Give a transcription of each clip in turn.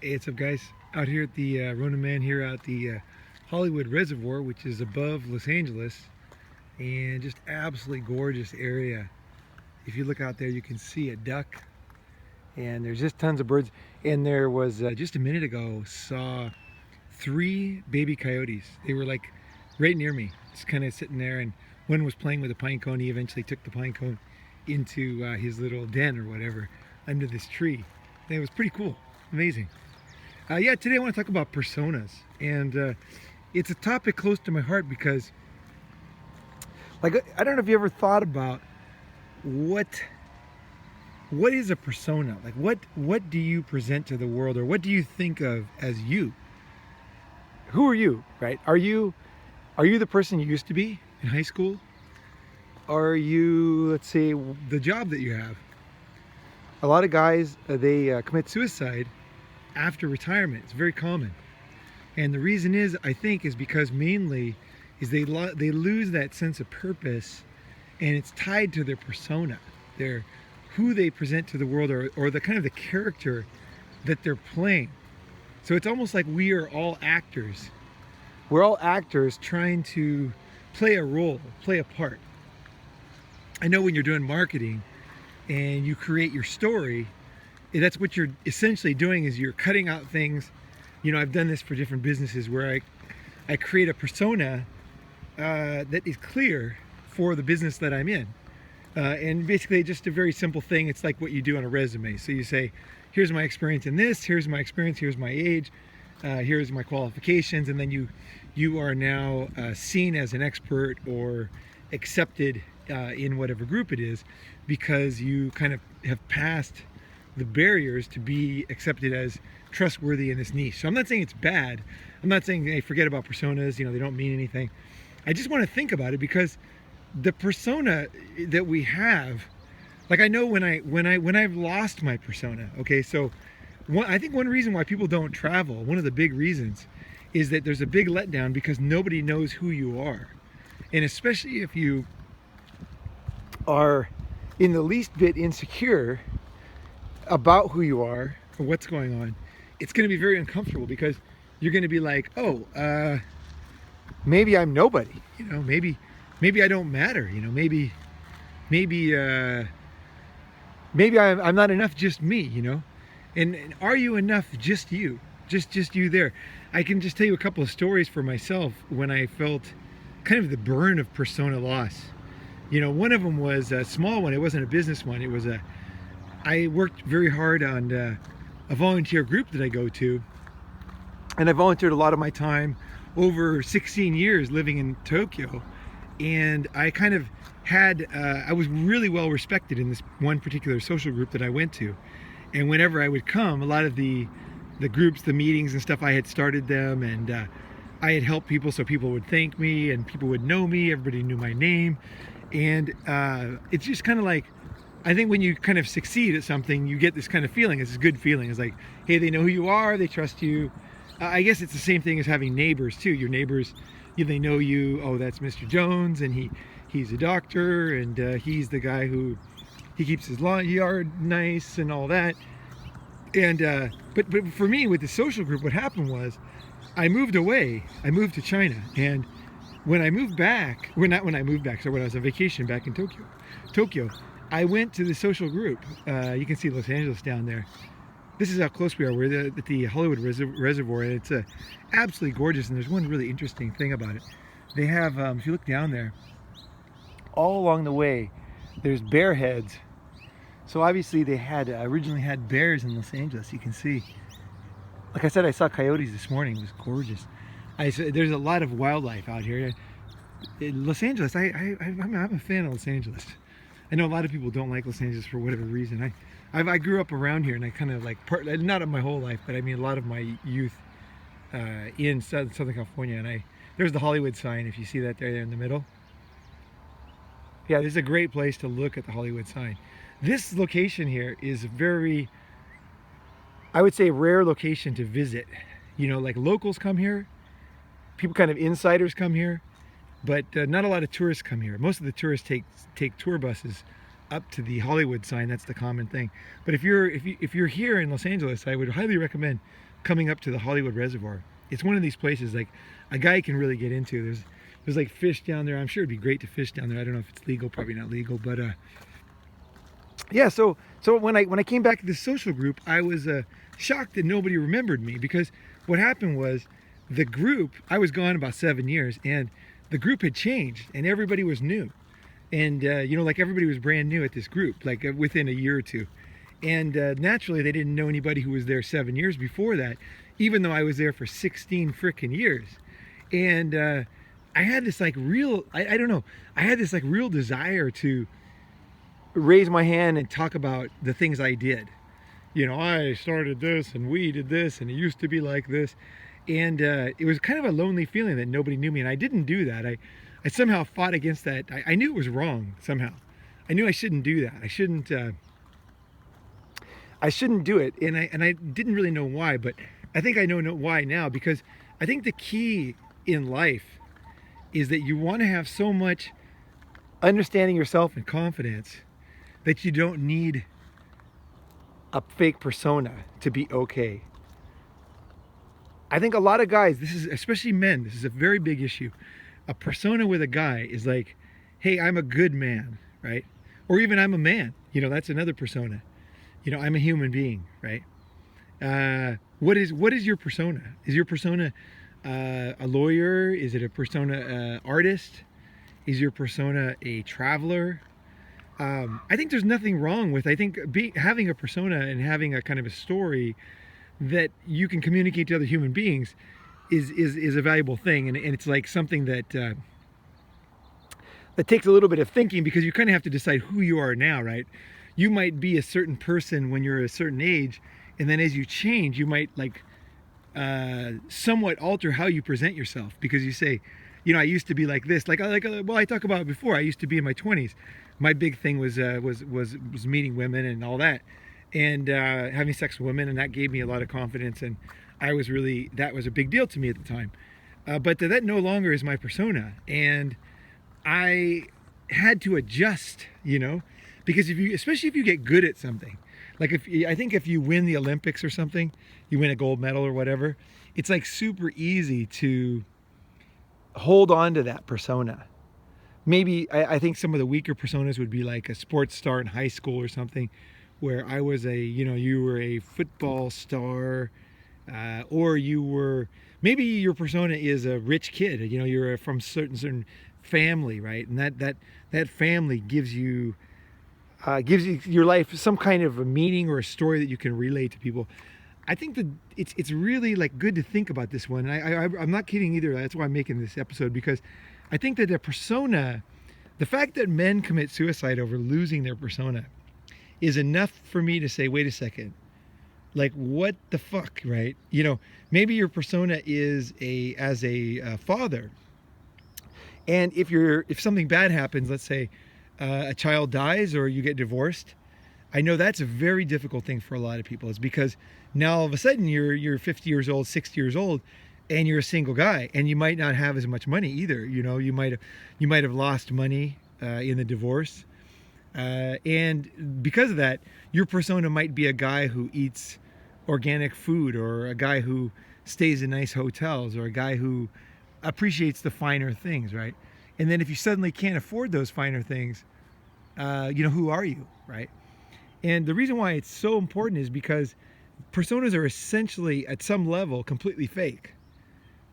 Hey, what's up, guys? Out here at the Ronin Man here at the Hollywood Reservoir, which is above Los Angeles, and just absolutely gorgeous area. If you look out there, you can see a duck, and there's just tons of birds. And there was just a minute ago, saw 3 baby coyotes. They were like right near me, just kind of sitting there. And one was playing with a pine cone. He eventually took the pine cone into his little den or whatever under this tree. And it was pretty cool, amazing. Yeah, today I want to talk about personas, and it's a topic close to my heart because, like, I don't know if you ever thought about what is a persona? Like, what do you present to the world, or what do you think of as you? Who are you, right? Are you the person you used to be in high school? Are you, let's say, the job that you have? A lot of guys, they commit suicide after retirement. It's very common, and the reason is, I think, is because mainly is they lose that sense of purpose, and it's tied to their persona, their who they present to the world, or the kind of the character that they're playing. So it's almost like we are all actors. We're all actors trying to play a role, play a part. I know when you're doing marketing and you create your story, that's what you're essentially doing, is you're cutting out things. You know, I've done this for different businesses where I create a persona that is clear for the business that I'm in. And basically just a very simple thing. It's like what you do on a resume. So you say, here's my experience in this, here's my experience, here's my age, here's my qualifications, and then you are now seen as an expert or accepted in whatever group it is, because you kind of have passed the barriers to be accepted as trustworthy in this niche. So I'm not saying it's bad. I'm not saying, hey, forget about personas, you know, they don't mean anything. I just want to think about it, because the persona that we have, like, I know when I've lost my persona. Okay, so I think one reason why people don't travel, one of the big reasons, is that there's a big letdown because nobody knows who you are. And especially if you are in the least bit insecure about who you are or what's going on, it's going to be very uncomfortable, because you're going to be like, oh, maybe I'm nobody, you know, maybe I don't matter, you know, maybe I'm not enough, just me, you know. And are you enough, just you, just you there? I can just tell you a couple of stories for myself when I felt kind of the burn of persona loss. You know, one of them was a small one. It wasn't a business one. It was I worked very hard on a volunteer group that I go to, and I volunteered a lot of my time over 16 years living in Tokyo, and I kind of had I was really well respected in this one particular social group that I went to. And whenever I would come, a lot of the groups, the meetings and stuff, I had started them, and I had helped people, so people would thank me and people would know me. Everybody knew my name, and it's just kind of like, I think when you kind of succeed at something, you get this kind of feeling. It's a good feeling. It's like, hey, they know who you are, they trust you. I guess it's the same thing as having neighbors too. Your neighbors, they know you. Oh, that's Mr. Jones, and he's a doctor, and he's the guy who he keeps his lawn yard nice and all that. And but for me, with the social group, what happened was I moved away. I moved to China, and when I moved back, so when I was on vacation back in Tokyo, I went to the social group. You can see Los Angeles down there. This is how close we are. We're at the Hollywood Reservoir, and it's absolutely gorgeous. And there's one really interesting thing about it. They have, if you look down there, all along the way, there's bear heads. So obviously they had originally had bears in Los Angeles. You can see. Like I said, I saw coyotes this morning. It was gorgeous. There's a lot of wildlife out here. In Los Angeles, I'm a fan of Los Angeles. I know a lot of people don't like Los Angeles for whatever reason. I grew up around here, and I kind of like, not of my whole life, but I mean a lot of my youth in Southern California. And there's the Hollywood sign, if you see that there in the middle. Yeah, this is a great place to look at the Hollywood sign. This location here is a very, I would say, rare location to visit. You know, like locals come here, people kind of insiders come here, but not a lot of tourists come here. Most of the tourists take tour buses up to the Hollywood sign. That's the common thing. But if you're here in Los Angeles, I would highly recommend coming up to the Hollywood Reservoir. It's one of these places like a guy can really get into. There's like fish down there. I'm sure it'd be great to fish down there. I don't know if it's legal, probably not legal, but yeah. So when I came back to this social group, I was shocked that nobody remembered me, because what happened was the group, I was gone about 7 years, and the group had changed and everybody was new. And you know, like everybody was brand new at this group, like within a year or two. And naturally they didn't know anybody who was there 7 years before that, even though I was there for 16 frickin' years. And I had this like real, I don't know, I had this like real desire to raise my hand and talk about the things I did. You know, I started this and we did this and it used to be like this. And it was kind of a lonely feeling that nobody knew me, and I didn't do that. I somehow fought against that. I knew it was wrong somehow. I knew I shouldn't do that. I shouldn't do it, and I didn't really know why, but I think I know why now, because I think the key in life is that you want to have so much understanding yourself and confidence that you don't need a fake persona to be okay. I think a lot of guys, this is, especially men, this is a very big issue. A persona with a guy is like, hey, I'm a good man, right? Or even I'm a man, you know, that's another persona. You know, I'm a human being, right? What is your persona? Is your persona a lawyer? Is it a persona artist? Is your persona a traveler? I think there's nothing wrong with, I think having a persona and having a kind of a story that you can communicate to other human beings is a valuable thing, and it's like something that that takes a little bit of thinking, because you kind of have to decide who you are now, right? You might be a certain person when you're a certain age, and then as you change, you might like somewhat alter how you present yourself, because you say, you know, I used to be like this, well, I talk about it before. I used to be in my 20s. My big thing was meeting women and all that, and having sex with women, and that gave me a lot of confidence, and that was a big deal to me at the time. But that no longer is my persona, and I had to adjust, you know, because especially if you get good at something, like I think if you win the Olympics or something, you win a gold medal or whatever, it's like super easy to hold on to that persona. Maybe I think some of the weaker personas would be like a sports star in high school or something, where I was you were a football star, or maybe your persona is a rich kid, you know, you're from certain family, right? And that family gives you your life some kind of a meaning or a story that you can relate to people. I think that it's really like good to think about this one. I'm not kidding either. That's why I'm making this episode, because I think that the persona, the fact that men commit suicide over losing their persona, is enough for me to say, wait a second, like what the fuck, right? You know, maybe your persona is as a father, and if something bad happens, let's say a child dies or you get divorced, I know that's a very difficult thing for a lot of people. It's because now all of a sudden you're 50 years old, 60 years old, and you're a single guy, and you might not have as much money either. You know, you might have lost money in the divorce. And because of that, your persona might be a guy who eats organic food, or a guy who stays in nice hotels, or a guy who appreciates the finer things, right? And then if you suddenly can't afford those finer things, you know, who are you, right? And the reason why it's so important is because personas are essentially, at some level, completely fake,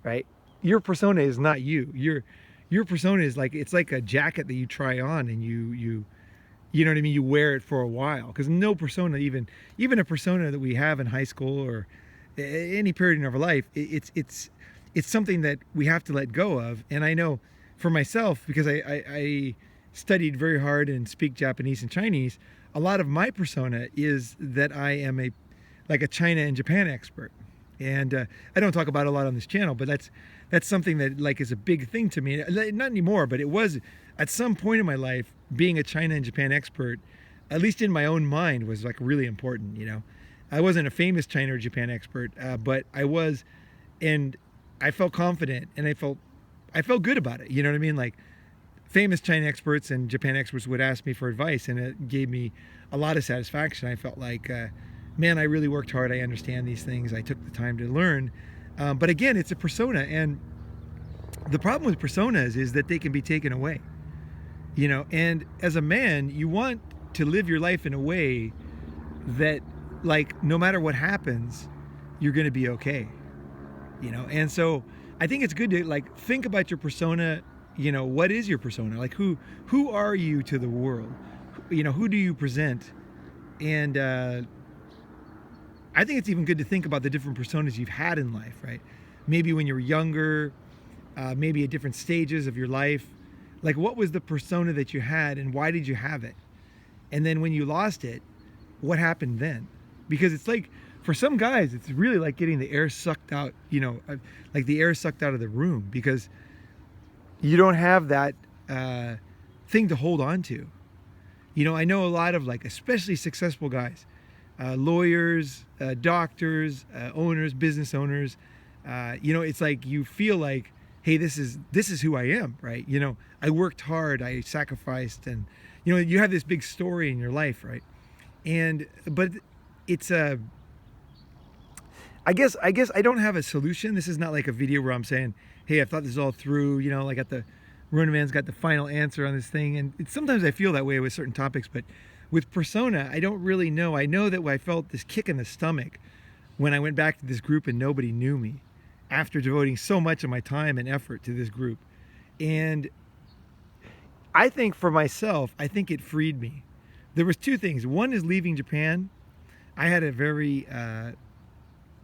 right? Your persona is not you. Your persona is like, it's like a jacket that you try on, and you know what I mean? You wear it for a while, because no persona, even a persona that we have in high school or any period in our life, it's something that we have to let go of. And I know for myself, because I studied very hard and speak Japanese and Chinese, a lot of my persona is that I am a China and Japan expert. And I don't talk about it a lot on this channel, but that's something that like is a big thing to me. Not anymore, but it was at some point in my life. Being a China and Japan expert, at least in my own mind, was like really important. You know, I wasn't a famous China or Japan expert, but I was, and I felt confident, and I felt good about it. You know what I mean? Like, famous China experts and Japan experts would ask me for advice, and it gave me a lot of satisfaction. I felt like man, I really worked hard. I understand these things. I took the time to learn. But again, it's a persona. And the problem with personas is that they can be taken away. And as a man, you want to live your life in a way that, like, no matter what happens, you're going to be okay. And so I think it's good to, like, think about your persona. What is your persona? Like, who are you to the world? Who do you present? And I think it's even good to think about the different personas you've had in life, right? Maybe when you were younger, maybe at different stages of your life. Like, what was the persona that you had and why did you have it? And then when you lost it, what happened then? Because it's like, for some guys, it's really like getting the air sucked out, like the air sucked out of the room, because you don't have that thing to hold on to. I know a lot of, like, especially successful guys, lawyers, doctors, owners, business owners. It's like you feel like, hey, this is who I am, right? I worked hard, I sacrificed, and you have this big story in your life, right? But it's I guess I don't have a solution. This is not like a video where I'm saying, hey, I thought this all through, like the Ronin man's got the final answer on this thing. And sometimes I feel that way with certain topics, but with persona, I don't really know. I know that I felt this kick in the stomach when I went back to this group and nobody knew me, after devoting so much of my time and effort to this group. And I think for myself, I think it freed me. There was two things. One is leaving Japan. I had a very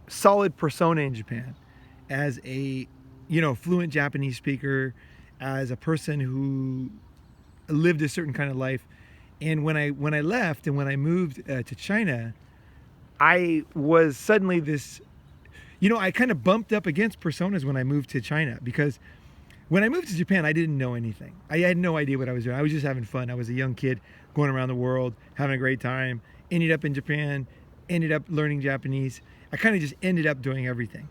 solid persona in Japan as a fluent Japanese speaker, as a person who lived a certain kind of life. And when I left and when I moved to China, I was suddenly this, I kind of bumped up against personas when I moved to China, because when I moved to Japan, I didn't know anything. I had no idea what I was doing. I was just having fun. I was a young kid going around the world, having a great time, ended up in Japan, ended up learning Japanese. I kind of just ended up doing everything.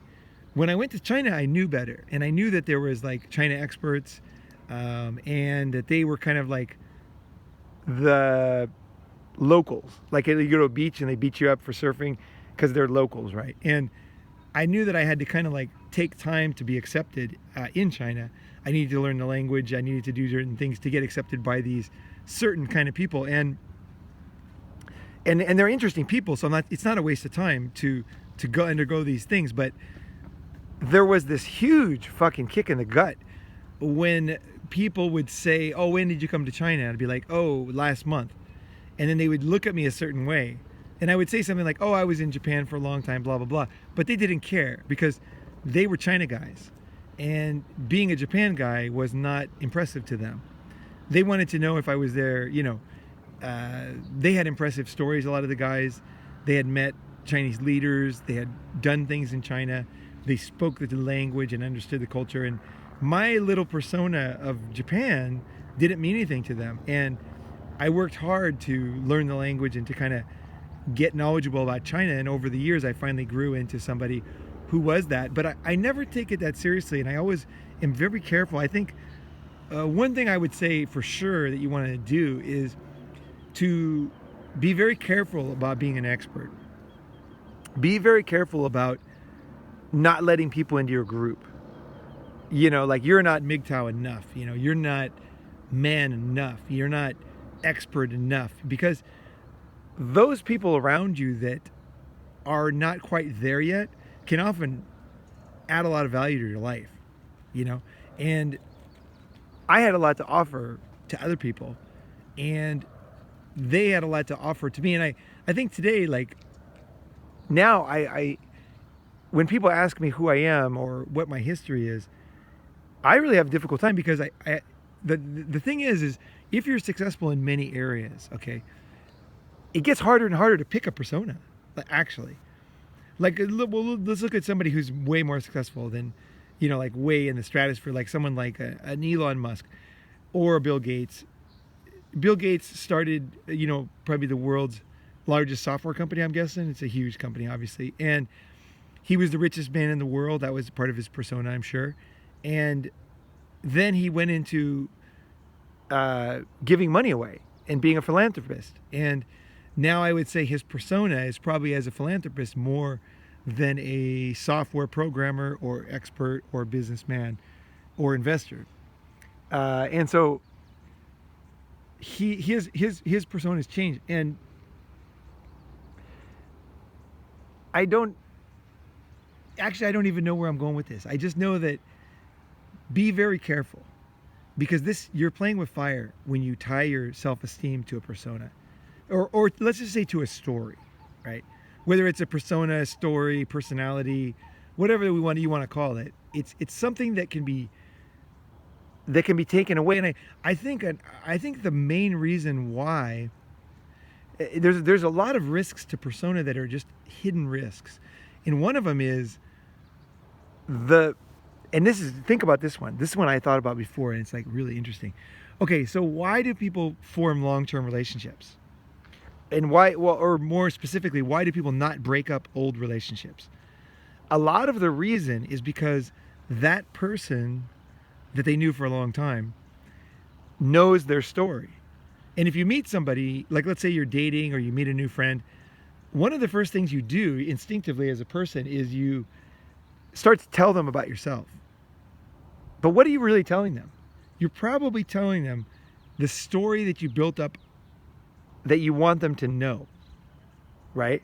When I went to China, I knew better. And I knew that there was, like, China experts, and that they were kind of like the locals. Like, you go to a beach and they beat you up for surfing because they're locals, right? And I knew that I had to kind of, like, take time to be accepted in China. I needed to learn the language. I needed to do certain things to get accepted by these certain kind of people. And they're interesting people, so it's not a waste of time to go undergo these things. But there was this huge fucking kick in the gut when people would say, oh, when did you come to China? I'd be like, oh, last month. And then they would look at me a certain way. And I would say something like, oh, I was in Japan for a long time, blah, blah, blah. But they didn't care because they were China guys. And being a Japan guy was not impressive to them. They wanted to know if I was there, they had impressive stories, a lot of the guys. They had met Chinese leaders. They had done things in China. They spoke the language and understood the culture. And my little persona of Japan didn't mean anything to them. And I worked hard to learn the language and to kind of get knowledgeable about China. And over the years, I finally grew into somebody who was that. But I never take it that seriously. And I always am very careful. I think one thing I would say for sure that you want to do is to be very careful about being an expert. Be very careful about not letting people into your group. Like, you're not MGTOW enough. You're not man enough. You're not expert enough. Because those people around you that are not quite there yet can often add a lot of value to your life. And I had a lot to offer to other people. And they had a lot to offer to me. And I think today, like, now I when people ask me who I am or what my history is, I really have a difficult time, because the thing is if you're successful in many areas, okay, it gets harder and harder to pick a persona, actually. Like, let's look at somebody who's way more successful than, like way in the stratosphere, like someone like an Elon Musk or a Bill Gates. Bill Gates started, probably the world's largest software company, I'm guessing. It's a huge company, obviously. And he was the richest man in the world. That was part of his persona, I'm sure. And then he went into giving money away and being a philanthropist. And Now I would say his persona is probably as a philanthropist more than a software programmer or expert or businessman or investor. And so his persona has changed. And I don't even know where I'm going with this. I just know that be very careful, because you're playing with fire when you tie your self-esteem to a persona, or let's just say to a story, right? Whether it's a persona, story, personality, whatever you want to call it, it's something that can be taken away. And I think the main reason why there's a lot of risks to persona that are just hidden risks, and one of them is think about this one. This one I thought about before, and it's like really interesting. Okay, so why do people form long-term relationships? And why, well, or more specifically, why do people not break up old relationships? A lot of the reason is because that person that they knew for a long time knows their story. And if you meet somebody, like let's say you're dating or you meet a new friend, one of the first things you do instinctively as a person is you start to tell them about yourself. But what are you really telling them? You're probably telling them the story that you built up that you want them to know, right?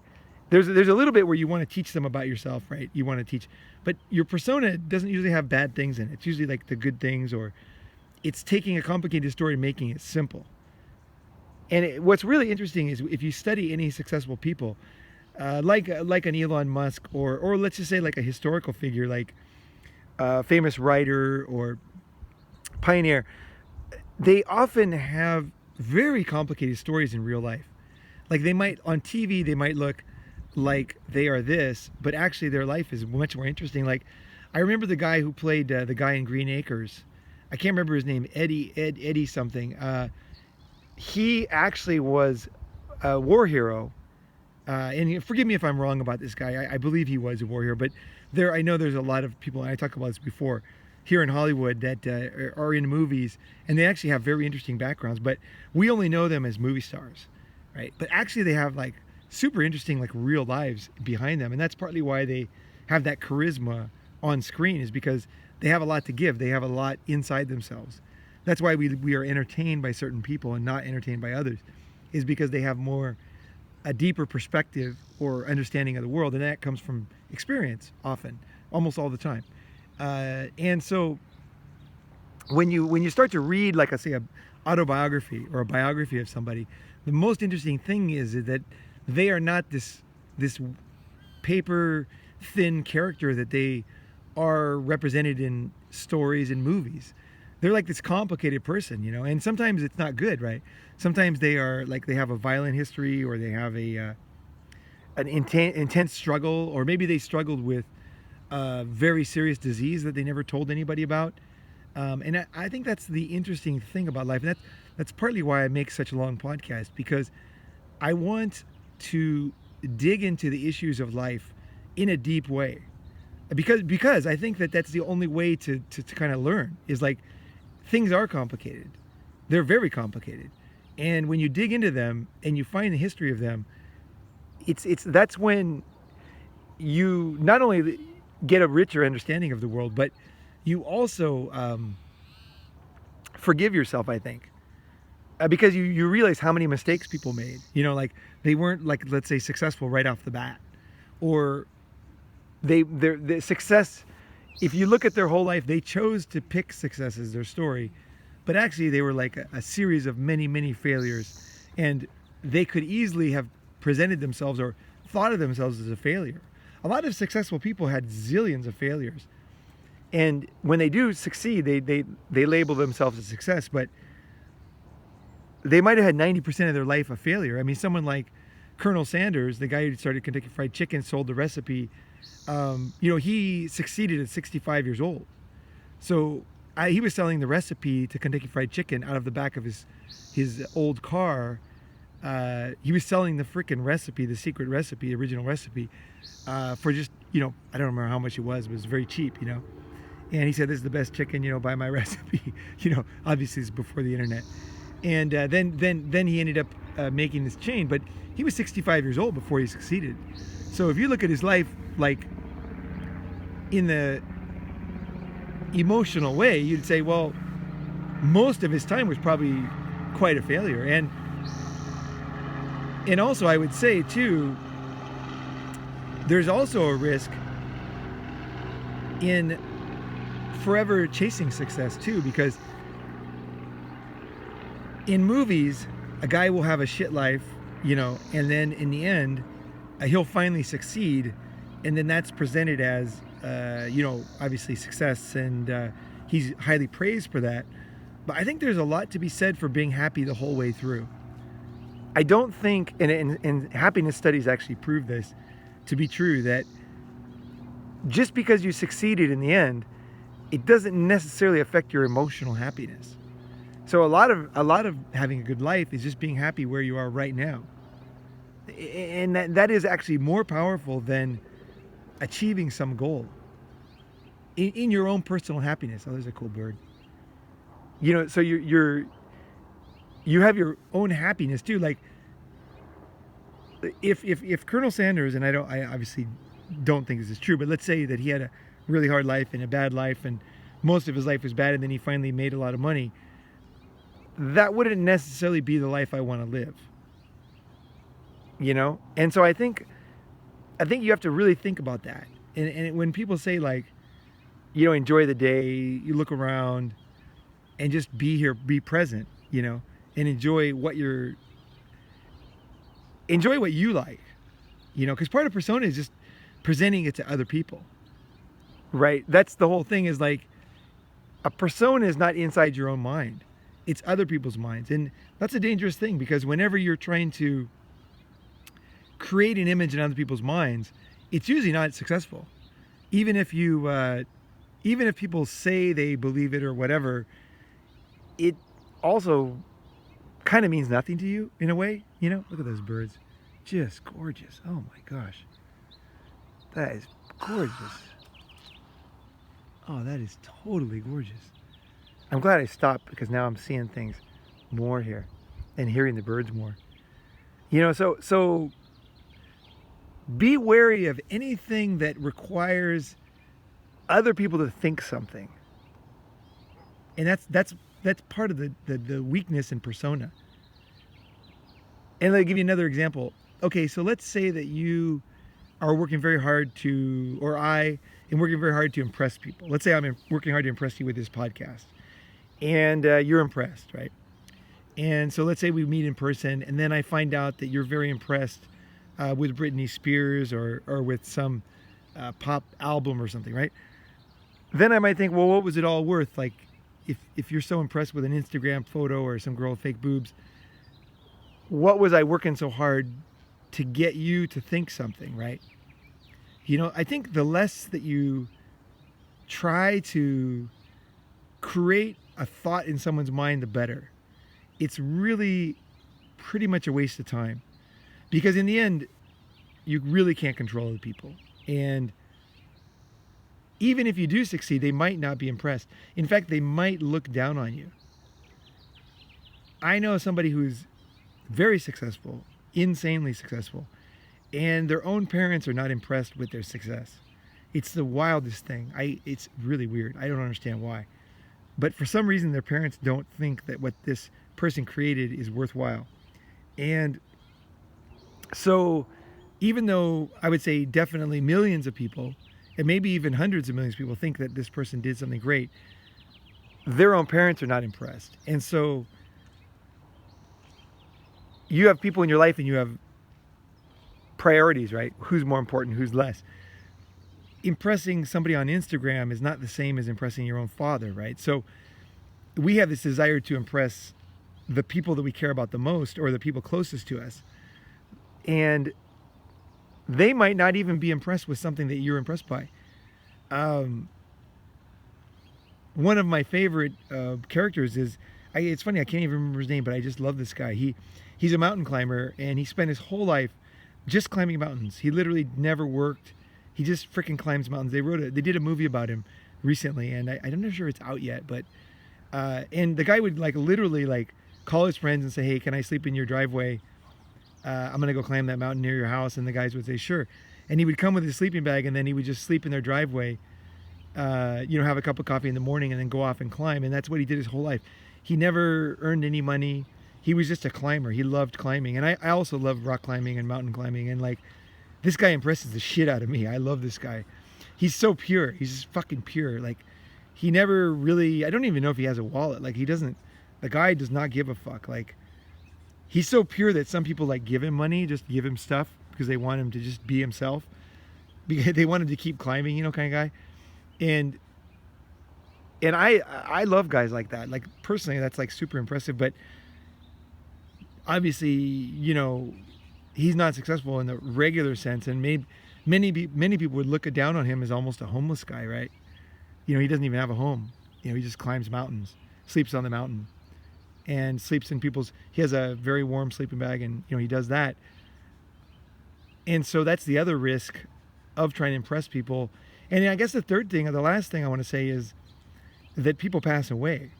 There's a little bit where you want to teach them about yourself, right? You want to teach, but your persona doesn't usually have bad things in it. It's usually like the good things, or it's taking a complicated story and making it simple. And what's really interesting is if you study any successful people, like an Elon Musk, or let's just say like a historical figure, like a famous writer or pioneer, they often have very complicated stories in real life. Like on TV, they might look like they are this, but actually their life is much more interesting. Like I remember the guy who played the guy in Green Acres. I can't remember his name, Eddie something. He actually was a war hero. And forgive me if I'm wrong about this guy. I believe he was a war hero, but I know there's a lot of people, and I talked about this before, here in Hollywood that are in movies, and they actually have very interesting backgrounds, but we only know them as movie stars, right? But actually they have like super interesting like real lives behind them, and that's partly why they have that charisma on screen, is because they have a lot to give. They have a lot inside themselves. That's why we are entertained by certain people and not entertained by others, is because they have a deeper perspective or understanding of the world, and that comes from experience often, almost all the time. And so when you start to read, like I say, an autobiography or a biography of somebody, the most interesting thing is that they are not this paper thin character that they are represented in stories and movies. They're like this complicated person, and sometimes it's not good, right? Sometimes they have a violent history, or they have an intense struggle, or maybe they struggled with a very serious disease that they never told anybody about. And I think that's the interesting thing about life. And that's partly why I make such a long podcast, because I want to dig into the issues of life in a deep way. Because I think that's the only way to kind of learn, is like, things are complicated. They're very complicated. And when you dig into them and you find the history of them, that's when you not only get a richer understanding of the world, but you also forgive yourself, I think. Because you realize how many mistakes people made. Like they weren't, like, let's say, successful right off the bat. Or their success, if you look at their whole life, they chose to pick success as their story, but actually they were like a series of many, many failures, and they could easily have presented themselves or thought of themselves as a failure. A lot of successful people had zillions of failures, and when they do succeed, they label themselves a success, but they might have had 90% of their life a failure. I mean, someone like Colonel Sanders, the guy who started Kentucky Fried Chicken, sold the recipe. He succeeded at 65 years old. So he was selling the recipe to Kentucky Fried Chicken out of the back of his old car. He was selling the freaking recipe, the secret recipe, original recipe, for just, I don't remember how much it was, but it was very cheap, And he said, "This is the best chicken, buy my recipe." Obviously it's before the internet. And then he ended up making this chain, but he was 65 years old before he succeeded. So if you look at his life, like in the emotional way, you'd say, well, most of his time was probably quite a failure. And also I would say too, there's also a risk in forever chasing success too, because in movies, a guy will have a shit life, you know, and then in the end, he'll finally succeed, and then that's presented as, you know, obviously success, and he's highly praised for that. But I think there's a lot to be said for being happy the whole way through. I don't think, and happiness studies actually prove this to be true, that just because you succeeded in the end, it doesn't necessarily affect your emotional happiness. So a lot of having a good life is just being happy where you are right now. And that is actually more powerful than achieving some goal. In your own personal happiness. Oh, there's a cool bird. You know, so you have your own happiness too. Like if Colonel Sanders, and I obviously don't think this is true, but let's say that he had a really hard life and a bad life, and most of his life was bad, and then he finally made a lot of money. That wouldn't necessarily be the life I want to live. You know? And so I think you have to really think about that. And when people say, like, you know, enjoy the day, you look around and just be here, be present, you know, and enjoy what you like, you know, because part of persona is just presenting it to other people, right? That's the whole thing, is like, a persona is not inside your own mind. It's other people's minds. And that's a dangerous thing, because whenever you're trying to create an image in other people's minds, it's usually not successful. Even if people say they believe it or whatever, it also kind of means nothing to you in a way, you know? Look at those birds. Just gorgeous. Oh my gosh. That is gorgeous. Oh, that is totally gorgeous. I'm glad I stopped, because now I'm seeing things more here and hearing the birds more. You know, so be wary of anything that requires other people to think something. And that's part of the weakness in persona. And let me give you another example. Okay, so let's say that you are working very hard to, or I am working very hard to impress people. Let's say I'm working hard to impress you with this podcast. And you're impressed, right? And so let's say we meet in person, and then I find out that you're very impressed with Britney Spears or with some pop album or something, right? Then I might think, well, what was it all worth? Like, if you're so impressed with an Instagram photo or some girl with fake boobs, what was I working so hard to get you to think something, right? You know, I think the less that you try to create a thought in someone's mind, the better. It's really pretty much a waste of time, because in the end, you really can't control other people. And even if you do succeed, they might not be impressed. In fact, they might look down on you. I know somebody who's very successful, insanely successful, and their own parents are not impressed with their success. It's the wildest thing. It's really weird. I don't understand why. But for some reason, their parents don't think that what this person created is worthwhile. And so even though I would say definitely millions of people, and maybe even hundreds of millions of people, think that this person did something great, their own parents are not impressed. And so you have people in your life, and you have priorities, right? Who's more important, who's less? Impressing somebody on Instagram is not the same as impressing your own father, right? So we have this desire to impress the people that we care about the most, or the people closest to us. And they might not even be impressed with something that you're impressed by. One of my favorite characters is, it's funny, I can't even remember his name, but I just love this guy. He's a mountain climber, and he spent his whole life just climbing mountains. He literally never worked. He just freaking climbs mountains. They did a movie about him recently, and I'm not sure it's out yet, but and the guy would literally call his friends and say, hey, can I sleep in your driveway? I'm going to go climb that mountain near your house. And the guys would say, sure. And he would come with his sleeping bag, and then he would just sleep in their driveway, have a cup of coffee in the morning and then go off and climb. And that's what he did his whole life. He never earned any money. He was just a climber. He loved climbing. And I also love rock climbing and mountain climbing. And like, this guy impresses the shit out of me. I love this guy. He's so pure. He's just fucking pure. Like, he never really, I don't even know if he has a wallet. Like, the guy does not give a fuck. Like, he's so pure that some people like give him money, just give him stuff because they want him to just be himself. Because they want him to keep climbing, kind of guy. And I love guys like that. Like, personally, that's like super impressive. But obviously, he's not successful in the regular sense, and many people would look down on him as almost a homeless guy, right? He doesn't even have a home. He just climbs mountains, sleeps on the mountain, and sleeps in he has a very warm sleeping bag, and he does that. And so that's the other risk of trying to impress people. And I guess the third thing, or the last thing I want to say, is that people pass away.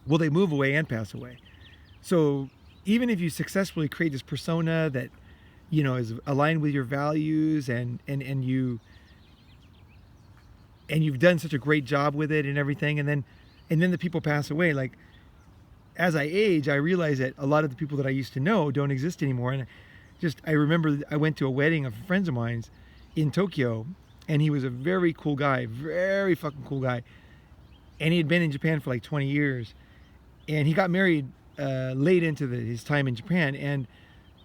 Well, they move away and pass away. So even if you successfully create this persona that is aligned with your values, and you've done such a great job with it and everything, and then the people pass away. Like, as I age, I realize that a lot of the people that I used to know don't exist anymore. And I remember I went to a wedding of friends of mine's in Tokyo, and he was a very cool guy, very fucking cool guy. And he had been in Japan for like 20 years, and he got married late into his time in Japan. And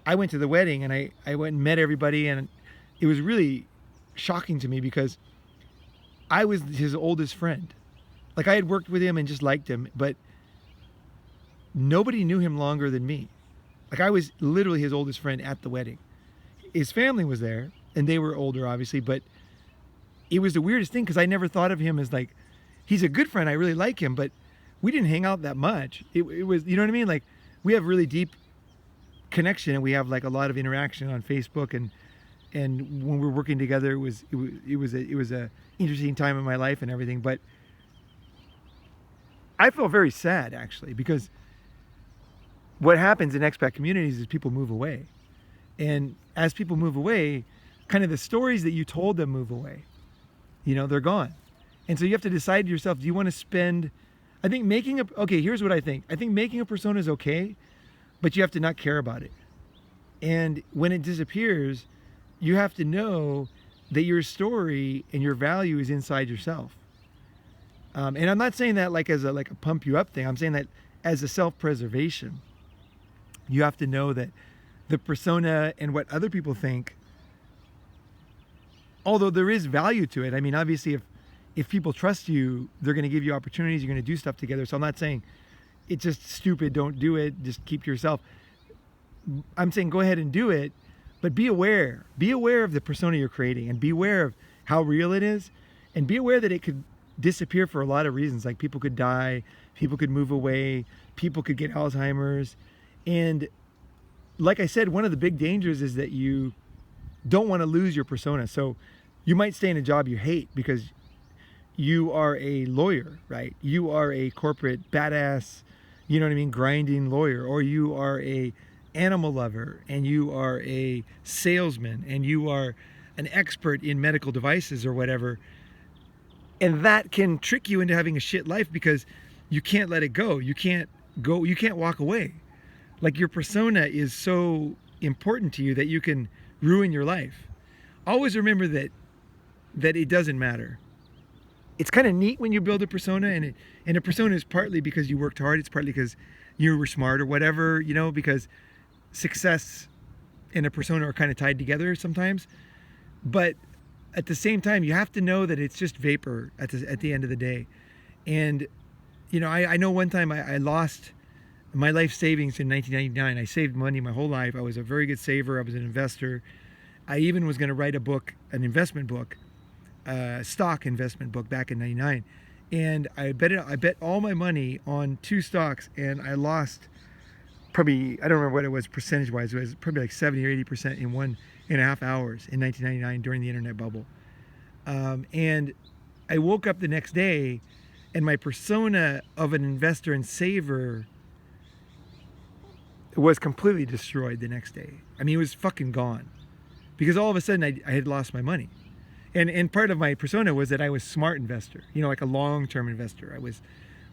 I went to the wedding, and I went and met everybody, and it was really shocking to me because I was his oldest friend. Like, I had worked with him and just liked him, but nobody knew him longer than me. Like, I was literally his oldest friend at the wedding. His family was there, and they were older, obviously, but it was the weirdest thing because I never thought of him as like, he's a good friend, I really like him, but we didn't hang out that much. It was, you know what I mean? Like, we have really deep connection, and we have like a lot of interaction on Facebook, and when we're working together, it was a interesting time in my life and everything. But I felt very sad, actually, because what happens in expat communities is people move away, and as people move away, kind of the stories that you told them move away. They're gone. And so you have to decide to yourself, do you want to spend, I think here's what I think. I think making a persona is okay, but you have to not care about it. And when it disappears, you have to know that your story and your value is inside yourself. And I'm not saying that like as a pump you up thing. I'm saying that as a self-preservation. You have to know that the persona and what other people think, although there is value to it. I mean, obviously, if people trust you, they're going to give you opportunities. You're going to do stuff together. So I'm not saying it's just stupid, don't do it, just keep to yourself. I'm saying go ahead and do it, but be aware. Be aware of the persona you're creating, and be aware of how real it is, and be aware that it could disappear for a lot of reasons. Like, people could die, people could move away, people could get Alzheimer's. And like I said, one of the big dangers is that you don't want to lose your persona. So you might stay in a job you hate because you are a lawyer, right? You are a corporate badass, grinding lawyer, or you are a animal lover, and you are a salesman, and you are an expert in medical devices or whatever. And that can trick you into having a shit life because you can't let it go. You can't walk away. Like, your persona is so important to you that you can ruin your life. Always remember that it doesn't matter. It's kind of neat when you build a persona, and a persona is partly because you worked hard. It's partly because you were smart or whatever, because success and a persona are kind of tied together sometimes. But at the same time, you have to know that it's just vapor at the end of the day. And, I know one time I lost my life savings in 1999. I saved money my whole life. I was a very good saver. I was an investor. I even was going to write a book, an investment book, stock investment book back in 99. And I bet all my money on 2 stocks, and I lost probably, I don't remember what it was percentage wise, it was probably like 70 or 80% in 1.5 hours in 1999 during the internet bubble. And I woke up the next day, and my persona of an investor and saver was completely destroyed the next day. I mean, it was fucking gone. Because all of a sudden I had lost my money. And part of my persona was that I was a smart investor, you know, like a long-term investor.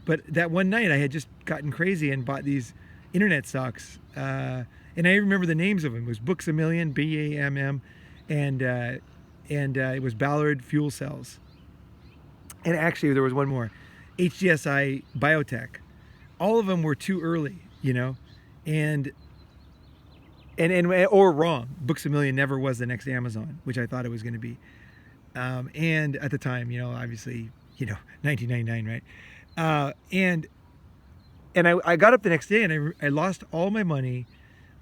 But that one night I had just gotten crazy and bought these internet stocks. And I remember the names of them. It was Books A Million, BAMM, and it was Ballard Fuel Cells. And actually there was one more, HGSI Biotech. All of them were too early, you know, or wrong. Books A Million never was the next Amazon, which I thought it was going to be. And at the time, you know, obviously, you know, 1999, right? And I got up the next day and I lost all my money.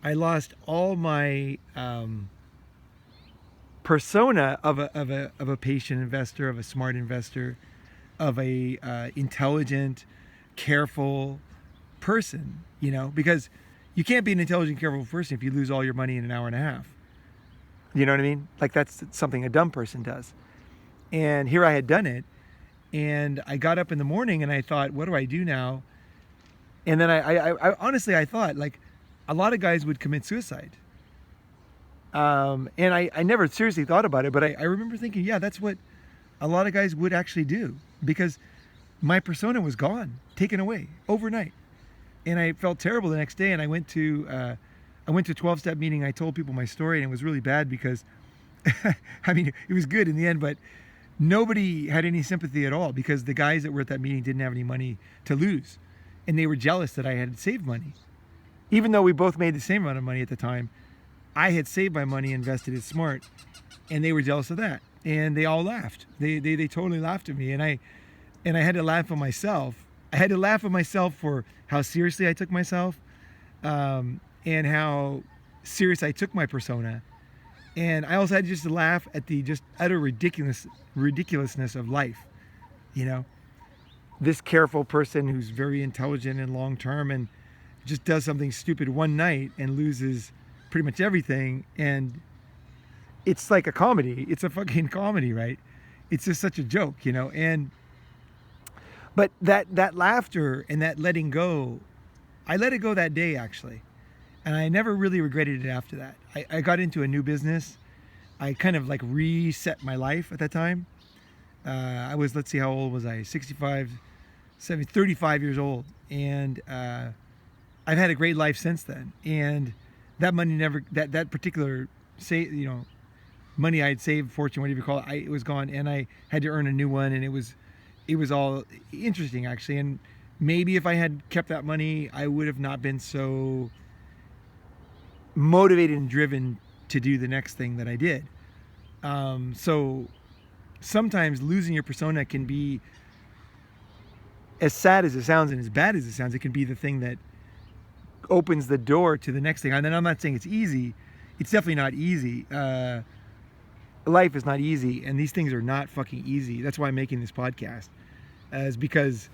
I lost all my persona of a patient investor, of a smart investor, of a intelligent, careful person, you know, because you can't be an intelligent, careful person if you lose all your money in an hour and a half. You know what I mean? Like that's something a dumb person does. And here I had done it, and I got up in the morning and I thought, what do I do now? And then I honestly, I thought like a lot of guys would commit suicide. And I never seriously thought about it, but I remember thinking, yeah, that's what a lot of guys would actually do, because my persona was gone, taken away overnight. And I felt terrible the next day, and I went to a 12-step meeting. I told people my story, and it was really bad because, I mean, it was good in the end, but nobody had any sympathy at all, because the guys that were at that meeting didn't have any money to lose. And they were jealous that I had saved money. Even though we both made the same amount of money at the time, I had saved my money, invested it smart, and they were jealous of that. And they all laughed. They totally laughed at me, and I had to laugh at myself. I had to laugh at myself for how seriously I took myself, and how serious I took my persona. And I also had just to laugh at the just utter ridiculousness of life. You know, this careful person who's very intelligent and long-term and just does something stupid one night and loses pretty much everything. And it's like a comedy. It's a fucking comedy, right? It's just such a joke, you know? But that laughter and that letting go, I let it go that day, actually. And I never really regretted it after that. I got into a new business. I kind of like reset my life at that time. I was, let's see, how old was I? 65, 70, 35 years old. And I've had a great life since then. And that money never, that particular, money I had saved, fortune, whatever you call it, it was gone. And I had to earn a new one. And it was all interesting, actually. And maybe if I had kept that money, I would have not been so motivated and driven to do the next thing that I did. So sometimes losing your persona can be, as sad as it sounds and as bad as it sounds, it can be the thing that opens the door to the next thing. And then I'm not saying it's easy. It's definitely not easy. Life is not easy, and these things are not fucking easy. That's why I'm making this podcast, is because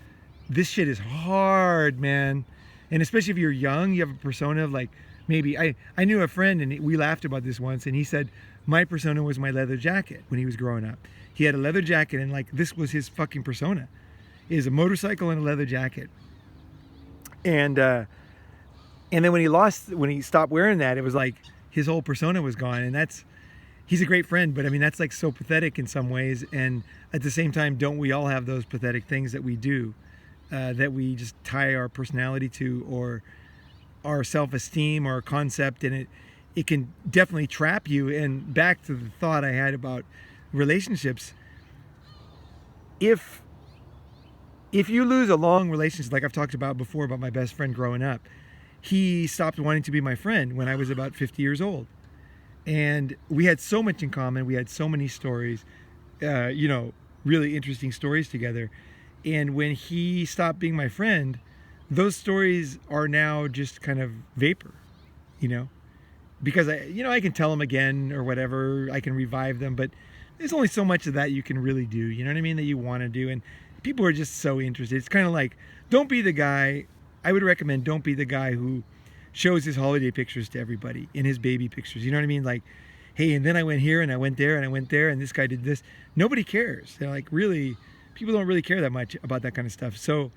this shit is hard, man. And especially if you're young, you have a persona of like, maybe I knew a friend, and we laughed about this once, and he said my persona was my leather jacket when he was growing up. He had a leather jacket, and like this was his fucking persona, is a motorcycle and a leather jacket. And then when he stopped wearing that, it was like his whole persona was gone. And he's a great friend, but I mean, that's like so pathetic in some ways. And at the same time, don't we all have those pathetic things that we do, that we just tie our personality to, or our self-esteem or our concept, and it can definitely trap you. And back to the thought I had about relationships, if you lose a long relationship, like I've talked about before about my best friend growing up, he stopped wanting to be my friend when I was about 50 years old. And we had so much in common. We had so many stories, really interesting stories together. And when he stopped being my friend, those stories are now just kind of vapor, because I can tell them again or whatever, I can revive them, but there's only so much of that you can really do, you know what I mean, that you want to do. And people are just so interested. It's kind of like, don't be the guy, I would recommend, don't be the guy who shows his holiday pictures to everybody and his baby pictures, you know what I mean? Like, hey, and then I went here and I went there and I went there and this guy did this. Nobody cares. They're like, really, people don't really care that much about that kind of stuff. So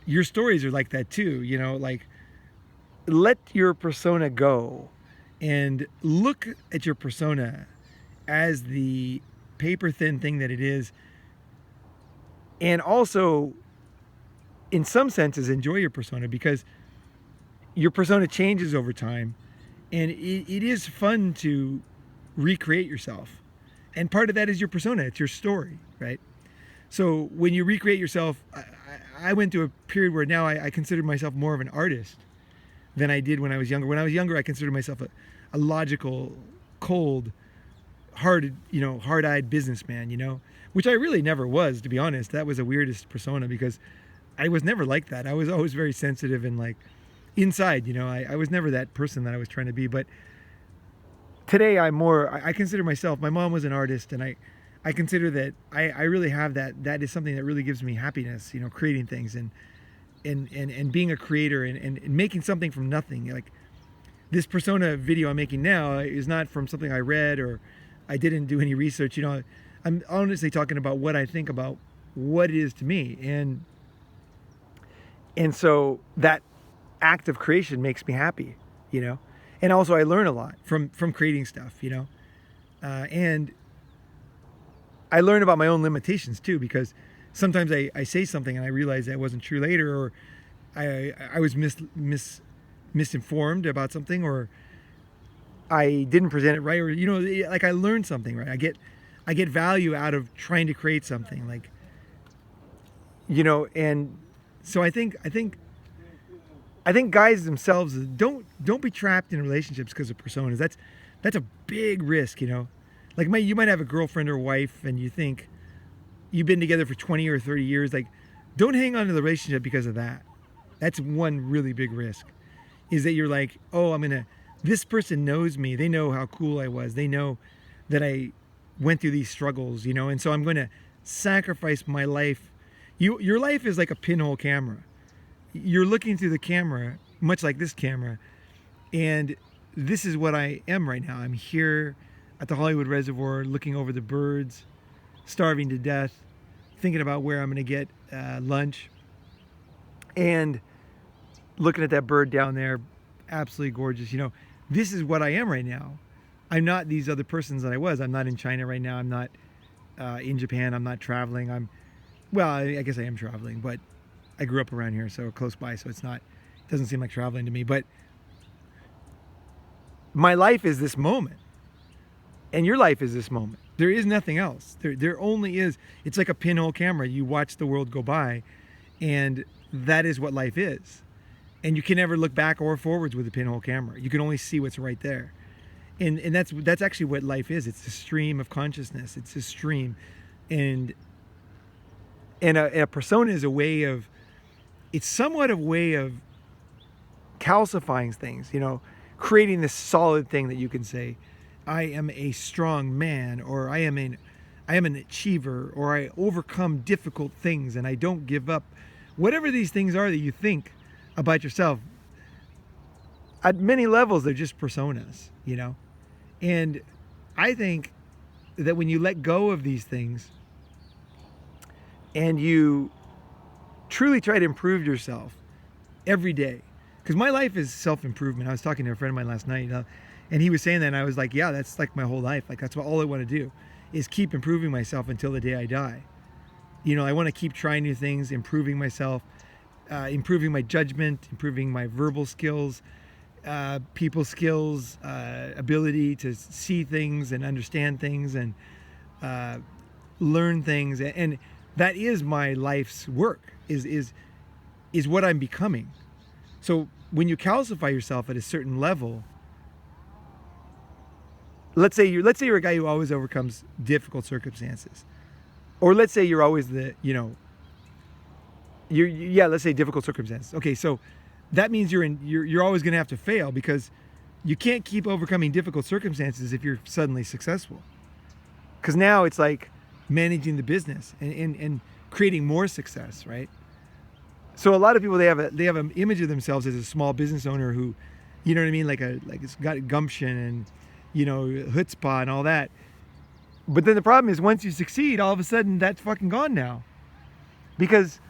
your stories are like that too, like let your persona go and look at your persona as the paper thin thing that it is, and also in some senses enjoy your persona, because your persona changes over time, and it is fun to recreate yourself, and part of that is your persona. It's your story, right? So when you recreate yourself, I went through a period where now I consider myself more of an artist than I did when I was younger. When I was younger, I considered myself a logical, cold, hard-eyed businessman, which I really never was, to be honest. That was the weirdest persona, because I was never like that. I was always very sensitive and like inside, I was never that person that I was trying to be. But today I consider myself, my mom was an artist, and I consider that I really have that is something that really gives me happiness, creating things and being a creator and making something from nothing. Like this persona video I'm making now is not from something I read, or I didn't do any research. I'm honestly talking about what I think about what it is to me. And so that act of creation makes me happy, and also I learn a lot from creating stuff, and I learn about my own limitations too, because sometimes I say something and I realize that wasn't true later, or I was misinformed about something, or I didn't present it right, or like I learned something, right? I get value out of trying to create something, like, and so I think guys themselves don't be trapped in relationships because of personas. That's a big risk, Like you might have a girlfriend or wife, and you think you've been together for 20 or 30 years. Like, don't hang on to the relationship because of that. That's one really big risk, is that you're like, oh, this person knows me. They know how cool I was. They know that I went through these struggles, and so I'm going to sacrifice my life. Your life is like a pinhole camera. You're looking through the camera, much like this camera, and this is what I am right now. I'm here at the Hollywood Reservoir, looking over the birds, starving to death, thinking about where I'm going to get lunch, and looking at that bird down there, absolutely gorgeous. This is what I am right now. I'm not these other persons that I was. I'm not in China right now. I'm not in Japan. I'm not traveling. I guess I am traveling, but I grew up around here, so close by, so it doesn't seem like traveling to me. But my life is this moment, and your life is this moment. There is nothing else. There only is. It's like a pinhole camera. You watch the world go by, and that is what life is. And you can never look back or forwards with a pinhole camera. You can only see what's right there. And that's actually what life is. It's a stream of consciousness. It's a stream. And a persona is it's somewhat a way of calcifying things, creating this solid thing that you can say, I am a strong man, or I am an achiever, or I overcome difficult things and I don't give up. Whatever these things are that you think about yourself, at many levels, they're just personas, And I think that when you let go of these things and you truly try to improve yourself every day, because my life is self-improvement. I was talking to a friend of mine last night, and he was saying that, and I was like, yeah, that's like my whole life. Like, that's all I want to do, is keep improving myself until the day I die. I want to keep trying new things, improving myself, improving my judgment, improving my verbal skills, people skills, ability to see things and understand things and learn things. And that is my life's work, is what I'm becoming. So when you calcify yourself at a certain level, let's say you're a guy who always overcomes difficult circumstances, or let's say you're always let's say difficult circumstances. Okay, so that means you're always going to have to fail, because you can't keep overcoming difficult circumstances if you're suddenly successful. Because now it's like managing the business and creating more success, right? So a lot of people, they have an image of themselves as a small business owner who, you know what I mean, like it's got gumption and chutzpah and all that. But then the problem is, once you succeed, all of a sudden that's fucking gone now, because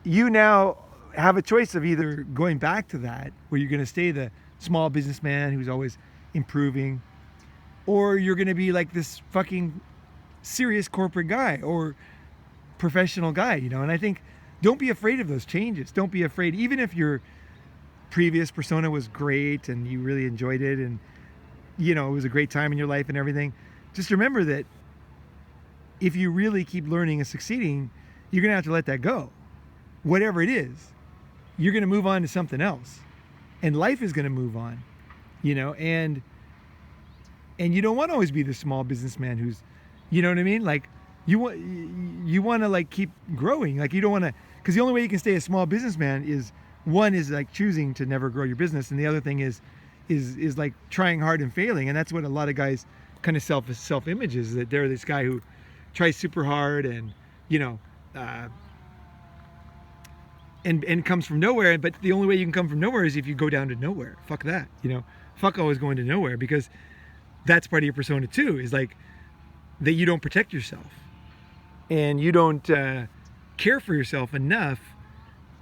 you now have a choice of either going back to that, where you're going to stay the small businessman who's always improving, or you're going to be like this fucking serious corporate guy or professional guy, you know. And I think don't be afraid of those changes. Don't be afraid, even if your previous persona was great and you really enjoyed it and, you know, it was a great time in your life and everything. Just remember that if you really keep learning and succeeding, you're going to have to let that go. Whatever it is, you're going to move on to something else. And life is going to move on, you know, and you don't want to always be the small businessman who's, you know what I mean? Like you want to like keep growing. Like you don't want to, because the only way you can stay a small businessman is, one is like choosing to never grow your business. And the other thing is like trying hard and failing. And that's what a lot of guys kind of self-image is, that they're this guy who tries super hard and, you know, and comes from nowhere. But the only way you can come from nowhere is if you go down to nowhere. Fuck that, you know, fuck always going to nowhere, because that's part of your persona too, is like that you don't protect yourself and you don't care for yourself enough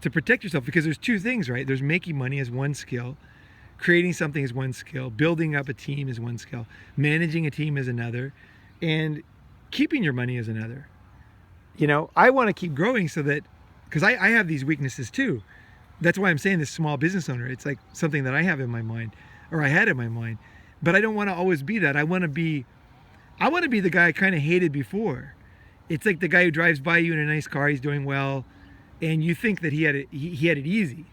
to protect yourself. Because there's two things, right? There's making money as one skill, creating something is one skill, building up a team is one skill, managing a team is another, and keeping your money is another. You know, I want to keep growing so that, because I have these weaknesses too. That's why I'm saying this small business owner, it's like something that I have in my mind, or I had in my mind, but I don't want to always be that. I want to be the guy I kind of hated before. It's like the guy who drives by you in a nice car, he's doing well, and you think that he had it easy.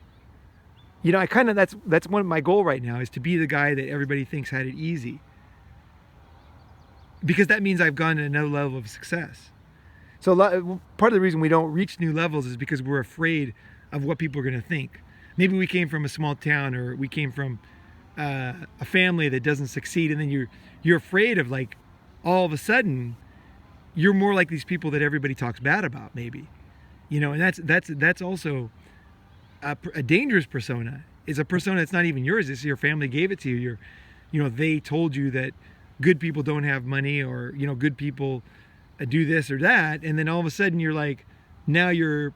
You know, I kind of, that's one of my goal right now, is to be the guy that everybody thinks had it easy. Because that means I've gone to another level of success. So part of the reason we don't reach new levels is because we're afraid of what people are going to think. Maybe we came from a small town, or we came from a family that doesn't succeed, and then you're afraid of, like, all of a sudden you're more like these people that everybody talks bad about, maybe, you know. And that's also a dangerous persona. It's a persona that's not even yours. It's your family gave it to you. You know, they told you that good people don't have money, or, you know, good people do this or that, and then all of a sudden you're like, now you're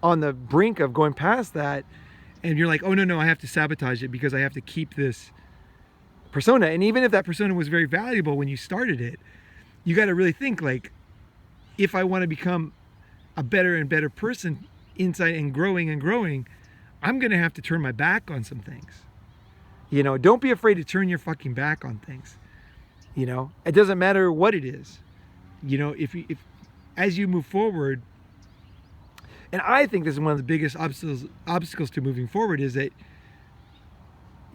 on the brink of going past that, and you're like, oh no, I have to sabotage it because I have to keep this persona. And even if that persona was very valuable when you started it, you got to really think, like, if I want to become a better and better person inside and growing, I'm going to have to turn my back on some things. You know, don't be afraid to turn your fucking back on things. You know, it doesn't matter what it is. You know, if as you move forward, and I think this is one of the biggest obstacles to moving forward, is that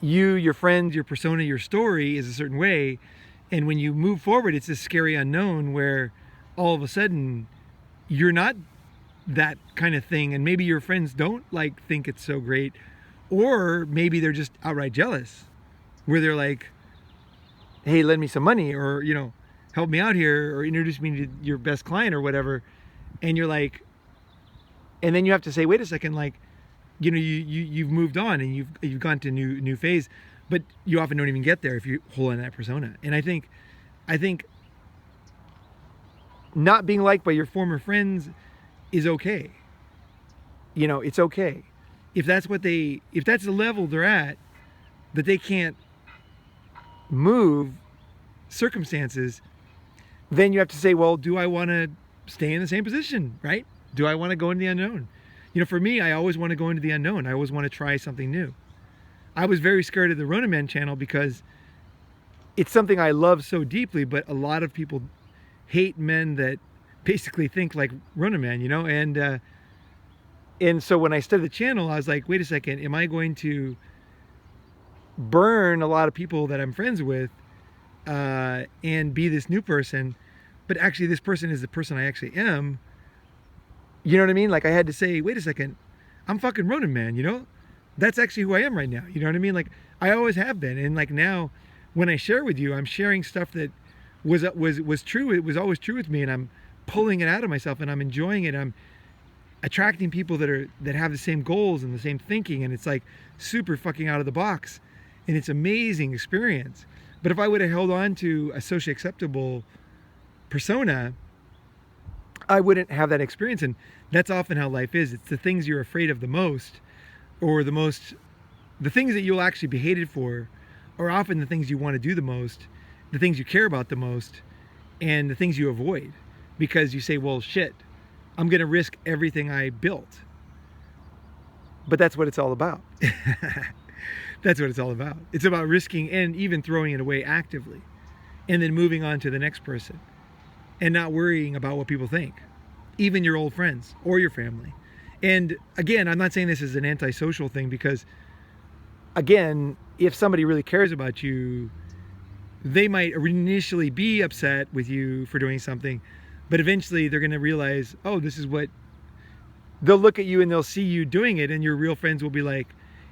you, your friends, your persona, your story is a certain way, and when you move forward, it's this scary unknown where all of a sudden you're not that kind of thing, and maybe your friends don't like think it's so great, or maybe they're just outright jealous, where they're like, hey, lend me some money, or, you know, help me out here, or introduce me to your best client or whatever. And you're like, and then you have to say, wait a second, like, you know, you've moved on and you've gone to new phase, but you often don't even get there if you hold on to that persona. And I think not being liked by your former friends is okay. You know, it's okay. If that's the level they're at, that they can't move circumstances, then you have to say, well, do I want to stay in the same position, right? Do I want to go into the unknown? You know, for me, I always want to go into the unknown. I always want to try something new. I was very scared of the Ronin channel because it's something I love so deeply, but a lot of people hate men that basically think like Ronin, you know? And so when I started the channel, I was like, wait a second, am I going to burn a lot of people that I'm friends with and be this new person, but actually this person is the person I actually am? You know what I mean? Like, I had to say, wait a second, I'm fucking Ronin Man, you know? That's actually who I am right now. You know what I mean? Like, I always have been. And like now, when I share with you, I'm sharing stuff that was true. It was always true with me, and I'm pulling it out of myself, and I'm enjoying it. I'm attracting people that have the same goals and the same thinking, and it's like super fucking out of the box, and it's amazing experience. But if I would have held on to a socially acceptable persona, I wouldn't have that experience. And that's often how life is. It's the things you're afraid of the most, or the things that you'll actually be hated for, are often the things you want to do the most, the things you care about the most, and the things you avoid. Because you say, well, shit, I'm going to risk everything I built. But that's what it's all about. That's what it's all about. It's about risking and even throwing it away actively, and then moving on to the next person, and not worrying about what people think, even your old friends or your family. And again, I'm not saying this is an antisocial thing, because again, if somebody really cares about you, they might initially be upset with you for doing something, but eventually they're going to realize, oh, this is what, they'll look at you and they'll see you doing it, and your real friends will be like,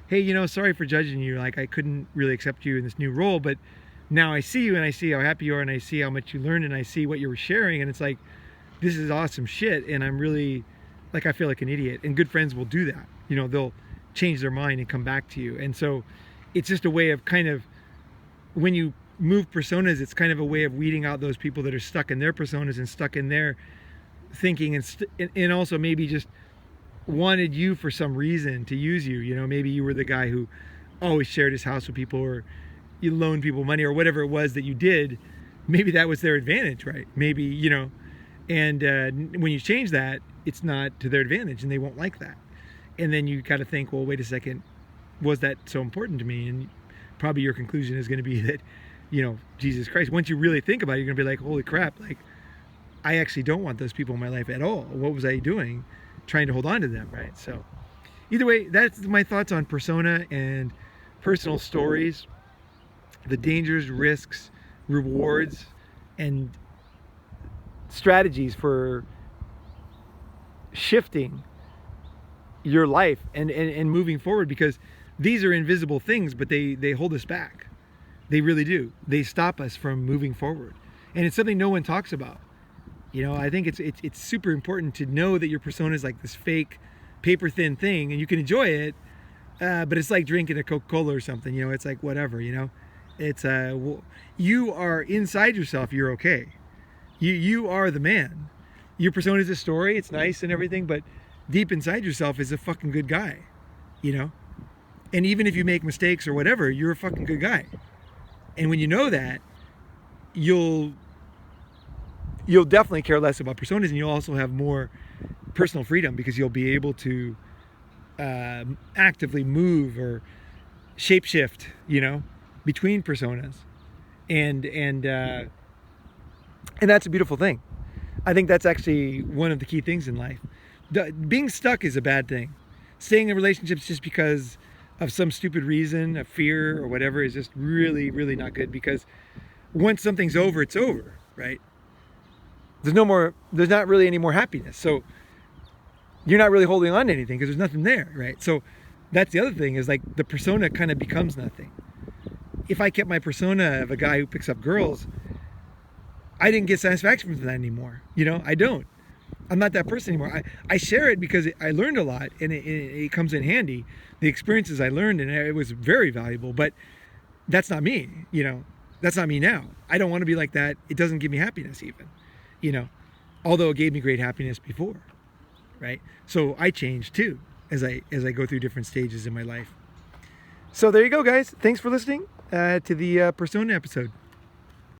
hey, you know, sorry for judging you. Like, I couldn't really accept you in this new role, but now I see you and I see how happy you are and I see how much you learned and I see what you were sharing, and it's like, this is awesome shit, and I'm really, like, I feel like an idiot. And good friends will do that. You know, they'll change their mind and come back to you. And so it's just a way of kind of, when you move personas, it's kind of a way of weeding out those people that are stuck in their personas and stuck in their thinking, and also maybe just wanted you for some reason to use you. You know, maybe you were the guy who always shared his house with people, or you loaned people money, or whatever it was that you did. Maybe that was their advantage, right? Maybe, you know, and when you change that, it's not to their advantage, and they won't like that. And then you got to think, well, wait a second, was that so important to me? And probably your conclusion is going to be that, you know, Jesus Christ, once you really think about it, you're going to be like, holy crap, like, I actually don't want those people in my life at all. What was I doing trying to hold on to them, right? So either way, that's my thoughts on persona and personal stories, the dangers, risks, rewards, and strategies for shifting your life and moving forward, because these are invisible things, but they hold us back. They really do. They stop us from moving forward, and it's something no one talks about. You know, I think it's super important to know that your persona is like this fake, paper thin thing, and you can enjoy it, but it's like drinking a Coca-Cola or something. You know, it's like whatever. You know, it's you are inside yourself. You're okay. You are the man. Your persona is a story. It's nice and everything, but deep inside yourself is a fucking good guy. You know, and even if you make mistakes or whatever, you're a fucking good guy. And when you know that, you'll definitely care less about personas, and you'll also have more personal freedom, because you'll be able to actively move or shapeshift, you know, between personas, and that's a beautiful thing. I think that's actually one of the key things in life. Being stuck is a bad thing. Staying in relationships just because of some stupid reason, a fear or whatever, is just really, really not good, because once something's over, it's over, right? There's not really any more happiness. So you're not really holding on to anything, because there's nothing there, right? So that's the other thing, is like the persona kind of becomes nothing. If I kept my persona of a guy who picks up girls, I didn't get satisfaction from that anymore. You know, I don't. I'm not that person anymore. I share it because I learned a lot, and it comes in handy. The experiences I learned, and it was very valuable, but that's not me, you know. That's not me now. I don't want to be like that. It doesn't give me happiness even, you know, although it gave me great happiness before, right? So I change too as I go through different stages in my life. So there you go, guys. Thanks for listening to the persona episode.